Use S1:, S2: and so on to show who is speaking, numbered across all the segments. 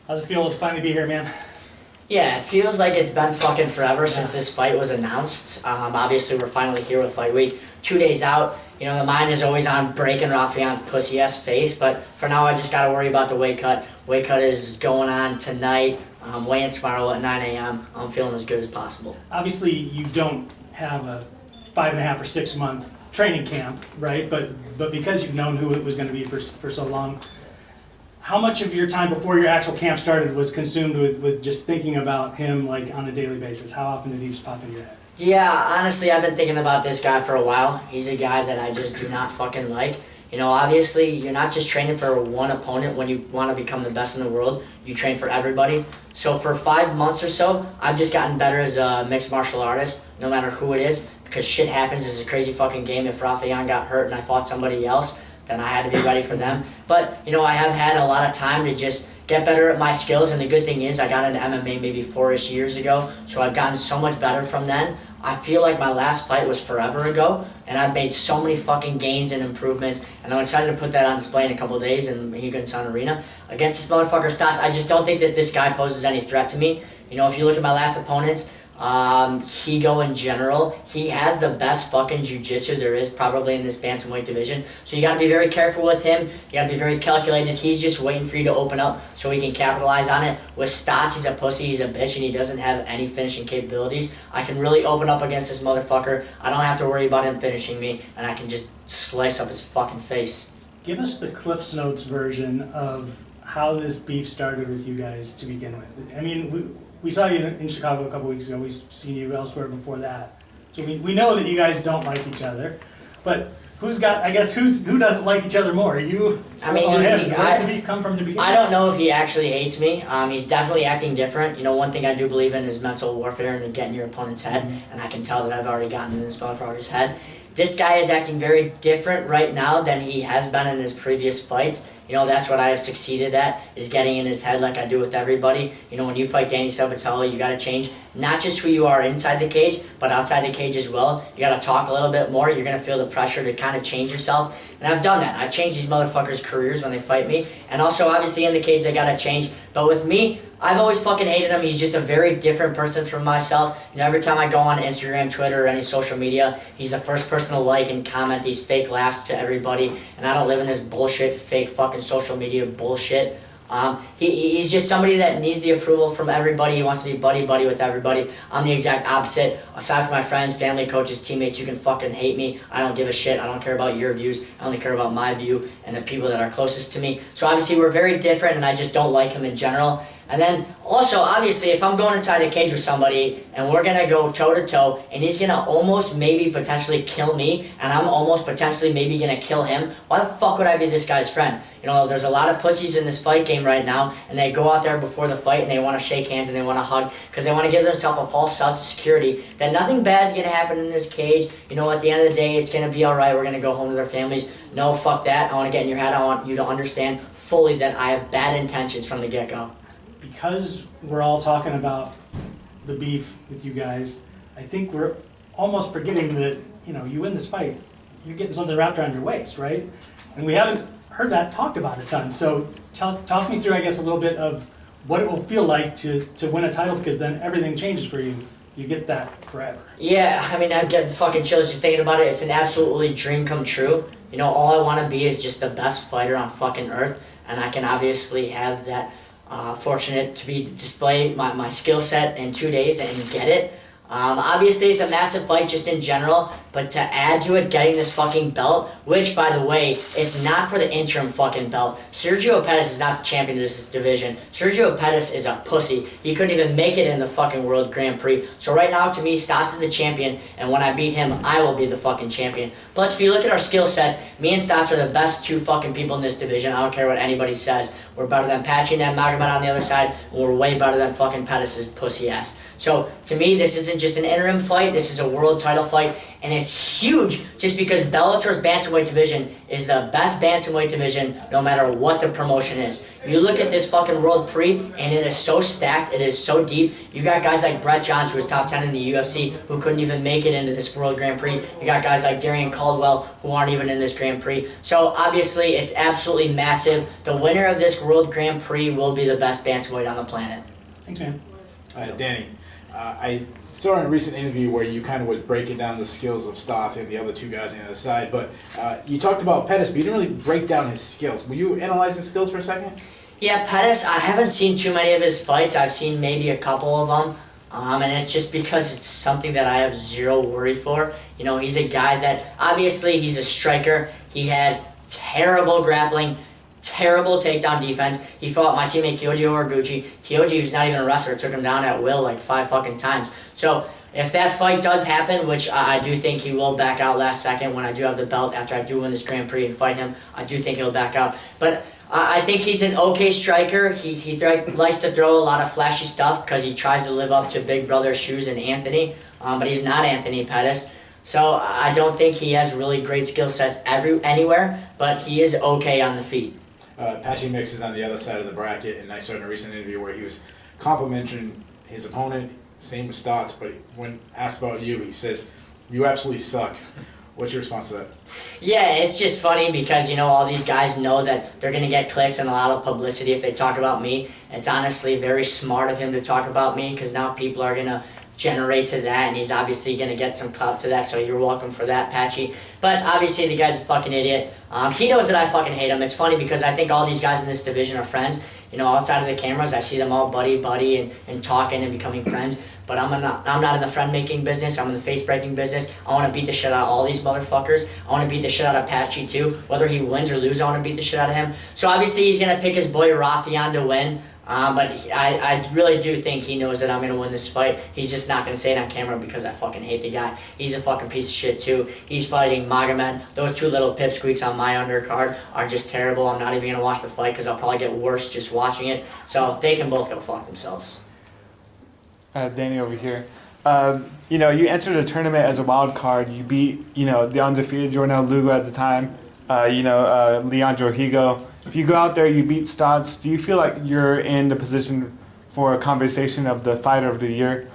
S1: How's it feel to finally be here, man?
S2: Yeah, it feels like it's been fucking forever since this fight was announced. Obviously, we're finally here with Fight Week. 2 days out. You know, the mind is always on breaking Raufeon's pussy-ass face, but for now, I just got to worry about the weight cut. Weight cut is going on tonight. Weigh-in tomorrow at 9 a.m. I'm feeling as good as possible.
S1: Obviously, you don't have a 5.5 or 6 month training camp, right? But because you've known who it was going to be for so long, how much of your time before your actual camp started was consumed with just thinking about him like on a daily basis? How often did he just pop into your head?
S2: Yeah, honestly, I've been thinking about this guy for a while. He's a guy that I just do not fucking like. You know, obviously, you're not just training for one opponent when you want to become the best in the world. You train for everybody. So for 5 months or so, I've just gotten better as a mixed martial artist, no matter who it is, because shit happens. It's a crazy fucking game. If Raufeon got hurt and I fought somebody else, then I had to be ready for them. But, you know, I have had a lot of time to just get better at my skills, and the good thing is I got into MMA maybe 4-ish years ago, so I've gotten so much better from then. I feel like my last fight was forever ago, and I've made so many fucking gains and improvements, and I'm excited to put that on display in a couple of days in Mohegan Sun Arena. Against this motherfucker Stots, I just don't think that this guy poses any threat to me. You know, if you look at my last opponents, Higo in general, he has the best fucking jiu-jitsu there is probably in this bantamweight division. So you got to be very careful with him. You got to be very calculated. He's just waiting for you to open up so he can capitalize on it. With Stots, he's a pussy, he's a bitch, and he doesn't have any finishing capabilities. I can really open up against this motherfucker. I don't have to worry about him finishing me, and I can just slice up his fucking face.
S1: Give us the Cliff's Notes version of how this beef started with you guys to begin with. I mean, we saw you in Chicago a couple weeks ago. We've seen you elsewhere before that. So we know that you guys don't like each other. But who doesn't like each other more? You
S2: I mean,
S1: or him? Where did the beef come from to begin with?
S2: I don't know if he actually hates me. He's definitely acting different. You know, one thing I do believe in is mental warfare and getting your opponent's head. And I can tell that I've already gotten in this motherfucker's head. This guy is acting very different right now than he has been in his previous fights. You know, that's what I have succeeded at, is getting in his head like I do with everybody. You know, when you fight Danny Sabatello, you got to change not just who you are inside the cage, but outside the cage as well. You got to talk a little bit more. You're going to feel the pressure to kind of change yourself. And I've done that. I've changed these motherfuckers' careers when they fight me. And also, obviously, in the cage, they got to change. But with me, I've always fucking hated him. He's just a very different person from myself. You know, every time I go on Instagram, Twitter, or any social media, he's the first person to like and comment these fake laughs to everybody. And I don't live in this bullshit, fake fucking social media bullshit. He's just somebody that needs the approval from everybody. He wants to be buddy-buddy with everybody. I'm the exact opposite. Aside from my friends, family, coaches, teammates, you can fucking hate me. I don't give a shit. I don't care about your views. I only care about my view and the people that are closest to me. So obviously we're very different, and I just don't like him in general. And then also, obviously, if I'm going inside a cage with somebody and we're going to go toe-to-toe and he's going to almost maybe potentially kill me and I'm almost potentially maybe going to kill him, why the fuck would I be this guy's friend? You know, there's a lot of pussies in this fight game right now, and they go out there before the fight and they want to shake hands and they want to hug because they want to give themselves a false sense of security that nothing bad is going to happen in this cage. You know, at the end of the day, it's going to be all right. We're going to go home to their families. No, fuck that. I want to get in your head. I want you to understand fully that I have bad intentions from the get-go.
S1: Because we're all talking about the beef with you guys, I think we're almost forgetting that, you know, you win this fight, you're getting something wrapped around your waist, right? And we haven't heard that talked about a ton. So talk me through, I guess, a little bit of what it will feel like to win a title, because then everything changes for you. You get that forever.
S2: Yeah, I mean, I'm getting fucking chills just thinking about it. It's an absolutely dream come true. You know, all I want to be is just the best fighter on fucking earth, and I can obviously have that. Fortunate to be display my skill set in 2 days and get it. Obviously, it's a massive fight just in general, but to add to it, getting this fucking belt, which, by the way, it's not for the interim fucking belt. Sergio Pettis is not the champion of this division. Sergio Pettis is a pussy. He couldn't even make it in the fucking World Grand Prix. So right now, to me, Stots is the champion, and when I beat him, I will be the fucking champion. Plus, if you look at our skill sets, me and Stots are the best two fucking people in this division. I don't care what anybody says. We're better than Patchy and Magomed on the other side, and we're way better than fucking Pettis' pussy ass. So, to me, this isn't just an interim fight. This is a world title fight. and it's huge just because Bellator's bantamweight division is the best bantamweight division no matter what the promotion is. You look at this fucking World Pre, and it is so stacked, it is so deep. You got guys like Brett Johns, who was top 10 in the UFC, who couldn't even make it into this World Grand Prix. You got guys like Darian Caldwell, who aren't even in this Grand Prix. So obviously, it's absolutely massive. The winner of this World Grand Prix will be the best bantamweight on the planet.
S1: Thanks, man.
S3: Danny, I saw in a recent interview where you kind of was breaking down the skills of Stots and the other two guys on the other side, but you talked about Pettis, but you didn't really break down his skills. Will you analyze his skills for a second?
S2: Yeah, Pettis, I haven't seen too many of his fights. I've seen maybe a couple of them. And it's just because it's something that I have zero worry for. You know, he's a guy that, obviously, he's a striker. He has terrible grappling, terrible takedown defense. He fought my teammate Kyoji Horiguchi. Kyoji, who's not even a wrestler, took him down at will like 5 fucking times. So if that fight does happen, which I do think he will back out last second when I do have the belt after I do win this Grand Prix and fight him, I do think he'll back out. But I think he's an okay striker. He likes to throw a lot of flashy stuff because he tries to live up to Big Brother's shoes and Anthony, but he's not Anthony Pettis. So I don't think he has really great skill sets anywhere, but he is okay on the feet.
S3: Patchy Mix is on the other side of the bracket, and I saw in a recent interview where he was complimenting his opponent, same with Stots, but when asked about you, he says, "You absolutely suck." What's your response to that?
S2: Yeah, it's just funny because, you know, all these guys know that they're going to get clicks and a lot of publicity if they talk about me. It's honestly very smart of him to talk about me because now people are going to generate to that, and he's obviously going to get some clout to that, so you're welcome for that, Patchy. But obviously the guy's a fucking idiot. He knows that I fucking hate him. It's funny because I think all these guys in this division are friends. You know, outside of the cameras, I see them all buddy and talking and becoming friends. But I'm not in the friend-making business. I'm in the face-breaking business. I want to beat the shit out of all these motherfuckers. I want to beat the shit out of Patchy, too. Whether he wins or loses, I want to beat the shit out of him. So obviously he's going to pick his boy Raufeon to win. But I really do think he knows that I'm going to win this fight. He's just not going to say it on camera because I fucking hate the guy. He's a fucking piece of shit, too. He's fighting Magomed. Those two little pipsqueaks on my undercard are just terrible. I'm not even going to watch the fight because I'll probably get worse just watching it. So they can both go fuck themselves.
S4: Danny over here. You know, you entered the tournament as a wild card. You beat, you know, the undefeated Jornal Lugo at the time. Leandro Higo. If you go out there, you beat Stots. Do you feel like you're in the position for a conversation of the fighter of the year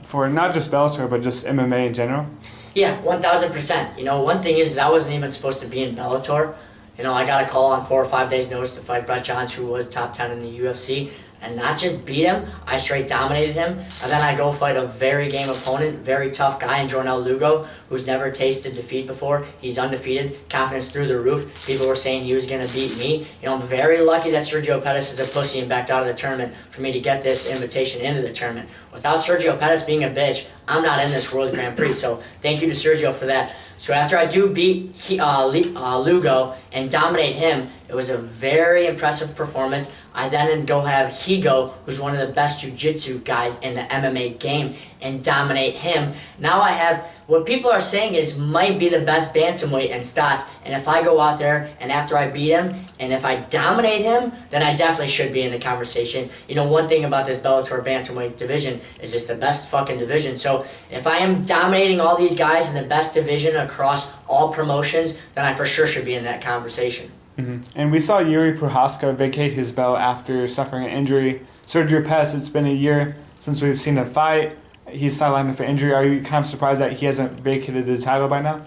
S4: for not just Bellator but just MMA in general?
S2: Yeah, 1,000%. You know, one thing is I wasn't even supposed to be in Bellator. You know, I got a call on 4 or 5 days' notice to fight Brett Johns, who was top 10 in the UFC. And not just beat him, I straight dominated him. And then I go fight a very game opponent, very tough guy in Jornal Lugo, who's never tasted defeat before. He's undefeated, confidence through the roof. People were saying he was going to beat me. You know, I'm very lucky that Sergio Pettis is a pussy and backed out of the tournament for me to get this invitation into the tournament. Without Sergio Pettis being a bitch, I'm not in this World Grand Prix. So thank you to Sergio for that. So after I do beat Lugo and dominate him, it was a very impressive performance. I then go have Higo, who's one of the best jiu-jitsu guys in the MMA game, and dominate him. Now I have what people are saying is might be the best bantamweight in Stots. And if I go out there and after I beat him, and if I dominate him, then I definitely should be in the conversation. You know, one thing about this Bellator bantamweight division is it's the best fucking division. So if I am dominating all these guys in the best division across all promotions, then I for sure should be in that conversation.
S4: Mm-hmm. And we saw Yuri Prohaska vacate his belt after suffering an injury. Sergio Pettis, it's been a year since we've seen a fight. He's sidelined for injury. Are you kind of surprised that he hasn't vacated the title by now?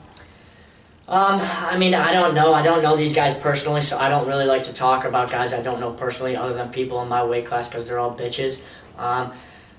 S2: I mean, I don't know. I don't know these guys personally, so I don't really like to talk about guys I don't know personally other than people in my weight class because they're all bitches.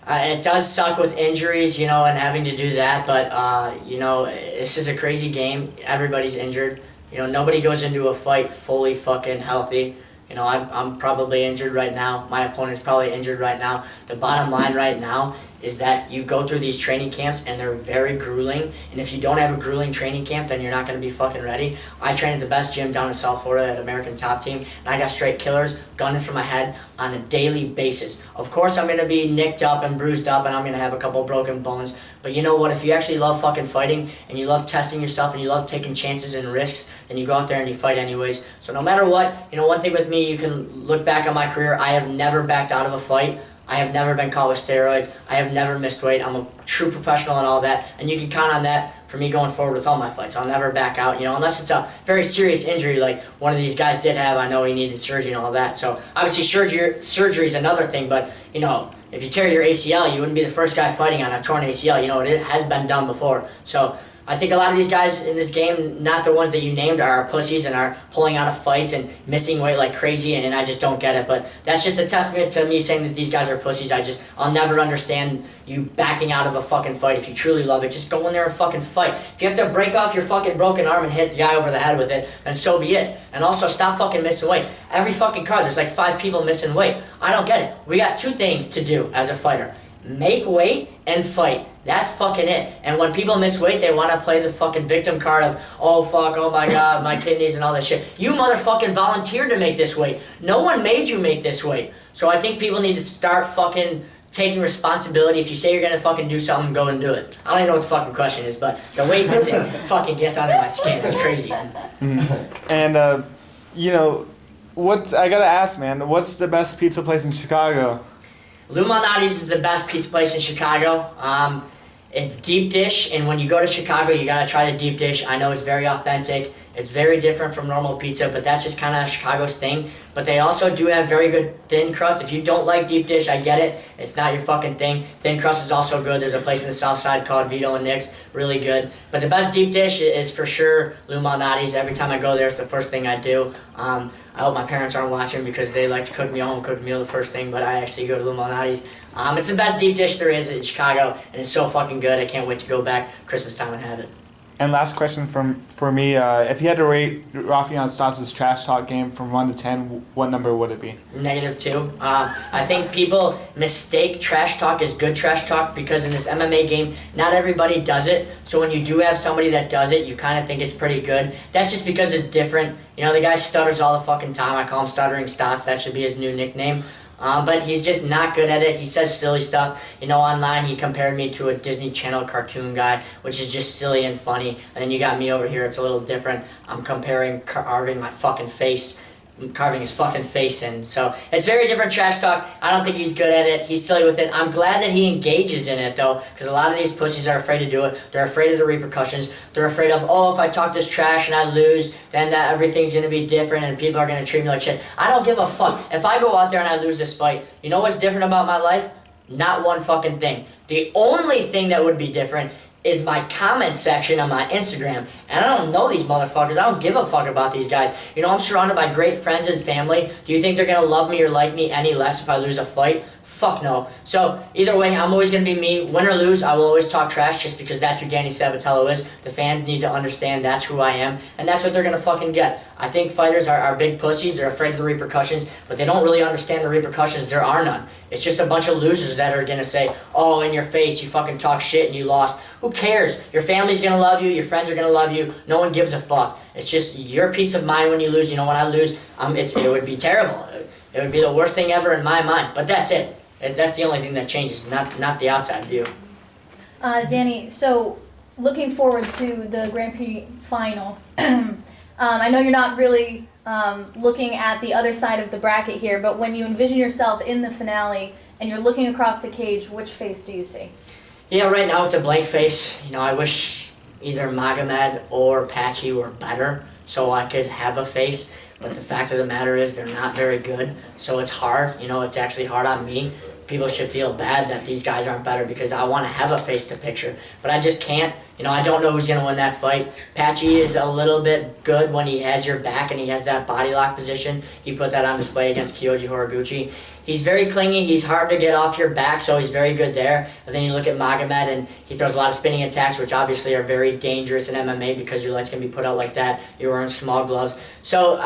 S2: It does suck with injuries, you know, and having to do that, but, you know, this is a crazy game. Everybody's injured. You know, nobody goes into a fight fully fucking healthy. You know, I'm probably injured right now. My opponent's probably injured right now. The bottom line right now is that you go through these training camps and they're very grueling. And if you don't have a grueling training camp, then you're not going to be fucking ready. I train at the best gym down in South Florida at American Top Team, and I got straight killers gunning for my head on a daily basis. Of course, I'm going to be nicked up and bruised up, and I'm going to have a couple broken bones. But you know what? If you actually love fucking fighting, and you love testing yourself, and you love taking chances and risks, then you go out there and you fight anyways. So no matter what, you know, one thing with me, you can look back on my career, I have never backed out of a fight. I have never been caught with steroids. I have never missed weight. I'm a true professional and all that, and you can count on that for me going forward with all my fights. I'll never back out, unless it's a very serious injury like one of these guys did have. I know he needed surgery and all that. So obviously surgery is another thing, but if you tear your ACL, you wouldn't be the first guy fighting on a torn ACL. It has been done before. So I think a lot of these guys in this game, not the ones that you named, are pussies and are pulling out of fights and missing weight like crazy, and I just don't get it. But that's just a testament to me saying that these guys are pussies. I'll never understand you backing out of a fucking fight. If you truly love it, just go in there and fucking fight. If you have to break off your fucking broken arm and hit the guy over the head with it, then so be it. And also, stop fucking missing weight. Every fucking card, there's like 5 people missing weight. I don't get it. We got 2 things to do as a fighter. Make weight and fight. That's fucking it. And when people miss weight, they want to play the fucking victim card of, oh fuck, oh my god, my kidneys and all that shit. You motherfucking volunteered to make this weight. No one made you make this weight. So I think people need to start fucking taking responsibility. If you say you're gonna fucking do something, go and do it. I don't even know what the fucking question is, but the weight missing fucking gets under my skin. It's crazy.
S4: And what I gotta ask, man, what's the best pizza place in Chicago?
S2: Lou Malnati's is the best pizza place in Chicago. It's deep dish, and when you go to Chicago, you gotta try the deep dish. I know it's very authentic. It's very different from normal pizza, but that's just kind of Chicago's thing. But they also do have very good thin crust. If you don't like deep dish, I get it. It's not your fucking thing. Thin crust is also good. There's a place in the south side called Vito and Nick's. Really good. But the best deep dish is for sure Lou Malnati's. Every time I go there, it's the first thing I do. I hope my parents aren't watching because they like to cook me a home-cooked meal the first thing, but I actually go to Lou Malnati's. It's the best deep dish there is in Chicago, and it's so fucking good. I can't wait to go back Christmas time and have it.
S4: And last question for me, if you had to rate Raufeon Stots' trash talk game from 1 to 10, what number would it be?
S2: -2. I think people mistake trash talk as good trash talk because in this MMA game, not everybody does it. So when you do have somebody that does it, you kind of think it's pretty good. That's just because it's different. The guy stutters all the fucking time. I call him Stuttering Stots. That should be his new nickname. But he's just not good at it. He says silly stuff. Online he compared me to a Disney Channel cartoon guy, which is just silly and funny. And then you got me over here, it's a little different. I'm carving his fucking face in. So it's very different trash talk. I don't think he's good at it. He's silly with it. I'm glad that he engages in it though, because a lot of these pussies are afraid to do it. They're afraid of the repercussions. They're afraid of, if I talk this trash and I lose, then everything's going to be different and people are going to treat me like shit. I don't give a fuck. If I go out there and I lose this fight, you know what's different about my life? Not one fucking thing. The only thing that would be different is my comment section on my Instagram. And I don't know these motherfuckers. I don't give a fuck about these guys. I'm surrounded by great friends and family. Do you think they're gonna love me or like me any less if I lose a fight? Fuck no. So either way, I'm always going to be me. Win or lose, I will always talk trash just because that's who Danny Sabatello is. The fans need to understand that's who I am, and that's what they're going to fucking get. I think fighters are big pussies. They're afraid of the repercussions, but they don't really understand the repercussions. There are none. It's just a bunch of losers that are going to say, oh, in your face, you fucking talk shit and you lost. Who cares? Your family's going to love you. Your friends are going to love you. No one gives a fuck. It's just your peace of mind when you lose. When I lose, it would be terrible. It would be the worst thing ever in my mind, but that's it. That's the only thing that changes, not the outside view.
S5: Danny, so looking forward to the Grand Prix final. I know you're not really looking at the other side of the bracket here, but when you envision yourself in the finale and you're looking across the cage, which face do you see?
S2: Yeah, right now it's a blank face. I wish either Magomed or Patchy were better so I could have a face. But the fact of the matter is they're not very good, so it's hard. It's actually hard on me. People should feel bad that these guys aren't better because I want to have a face to picture, but I just can't. I don't know who's going to win that fight. Patchy is a little bit good when he has your back and he has that body lock position. He put that on display against Kyoji Horiguchi. He's very clingy. He's hard to get off your back, so he's very good there. And then you look at Magomed, and he throws a lot of spinning attacks, which obviously are very dangerous in MMA because your legs can be put out like that. You're wearing small gloves. So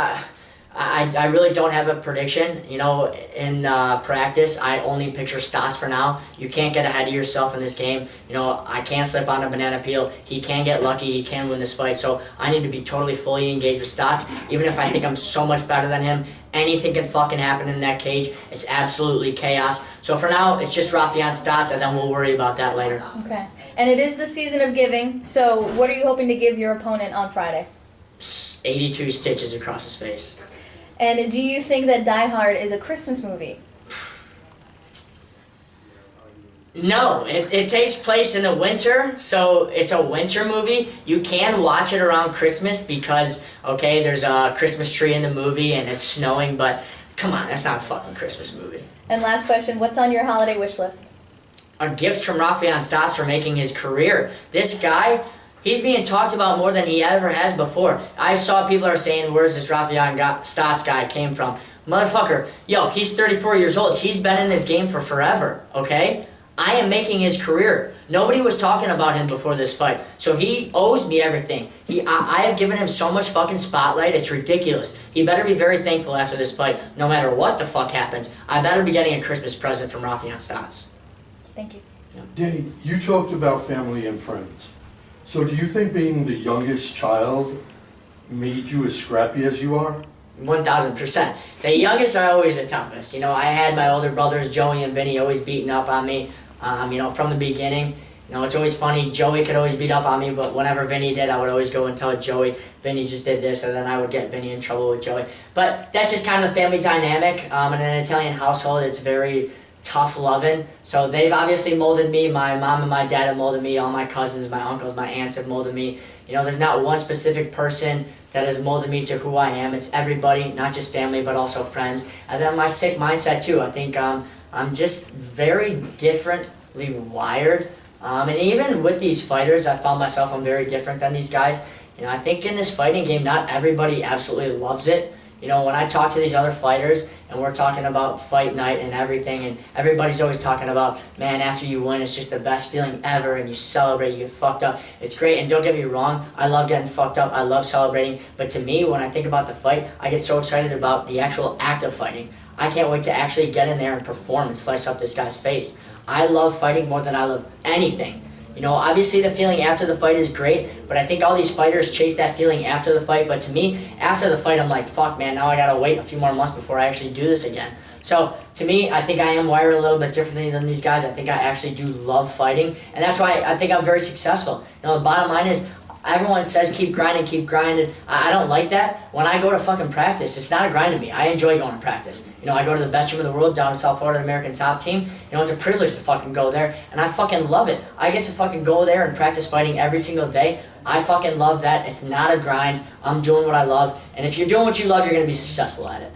S2: I really don't have a prediction. In practice, I only picture Stots for now. You can't get ahead of yourself in this game. I can't slip on a banana peel. He can get lucky. He can win this fight. So I need to be totally fully engaged with Stots. Even if I think I'm so much better than him, anything can fucking happen in that cage. It's absolutely chaos. So for now, it's just Raufeon Stots, and then we'll worry about that later.
S5: Okay. And it is the season of giving. So what are you hoping to give your opponent on Friday?
S2: 82 stitches across his face.
S5: And do you think that Die Hard is a Christmas movie?
S2: No, it takes place in the winter, so it's a winter movie. You can watch it around Christmas because, okay, there's a Christmas tree in the movie and it's snowing, but come on, that's not a fucking Christmas movie.
S5: And last question, what's on your holiday wish list?
S2: A gift from Raufeon Stots for making his career. This guy, he's being talked about more than he ever has before. I saw people are saying, where's this Raufeon Stots guy came from? Motherfucker, yo, he's 34 years old. He's been in this game for forever, okay? I am making his career. Nobody was talking about him before this fight. So he owes me everything. I have given him so much fucking spotlight, it's ridiculous. He better be very thankful after this fight, no matter what the fuck happens. I better be getting a Christmas present from Raufeon Stots.
S5: Thank you.
S6: Danny, you talked about family and friends. So do you think being the youngest child made you as scrappy as you are?
S2: 1000%. The youngest are always the toughest. You know, I had my older brothers, Joey and Vinny, always beating up on me. You know, from the beginning. You know, it's always funny. Joey could always beat up on me, but whenever Vinny did, I would always go and tell Joey, Vinny just did this, and then I would get Vinny in trouble with Joey. But that's just kind of the family dynamic. In an Italian household, it's very tough loving. So they've obviously molded me. My mom and my dad have molded me. All my cousins, my uncles, my aunts have molded me. You know, there's not one specific person that has molded me to who I am. It's everybody, not just family, but also friends. And then my sick mindset, too. I think I'm just very differently wired. And even with these fighters, I found myself I'm very different than these guys. You know, I think in this fighting game, not everybody absolutely loves it. You know, when I talk to these other fighters and we're talking about fight night and everything, and everybody's always talking about, man, after you win, it's just the best feeling ever, and you celebrate, you get fucked up. It's great, and don't get me wrong, I love getting fucked up, I love celebrating, but to me, when I think about the fight, I get so excited about the actual act of fighting. I can't wait to actually get in there and perform and slice up this guy's face. I love fighting more than I love anything. You know, obviously the feeling after the fight is great, but I think all these fighters chase that feeling after the fight. But to me, after the fight, I'm like, fuck, man, now I gotta wait a few more months before I actually do this again. So to me, I think I am wired a little bit differently than these guys. I think I actually do love fighting, and that's why I think I'm very successful. You know, the bottom line is, everyone says keep grinding, keep grinding. I don't like that. When I go to fucking practice, it's not a grind to me. I enjoy going to practice. You know, I go to the best gym in the world down in South Florida, American Top Team. You know, it's a privilege to fucking go there, and I fucking love it. I get to fucking go there and practice fighting every single day. I fucking love that. It's not a grind. I'm doing what I love, and if you're doing what you love, you're going to be successful at it.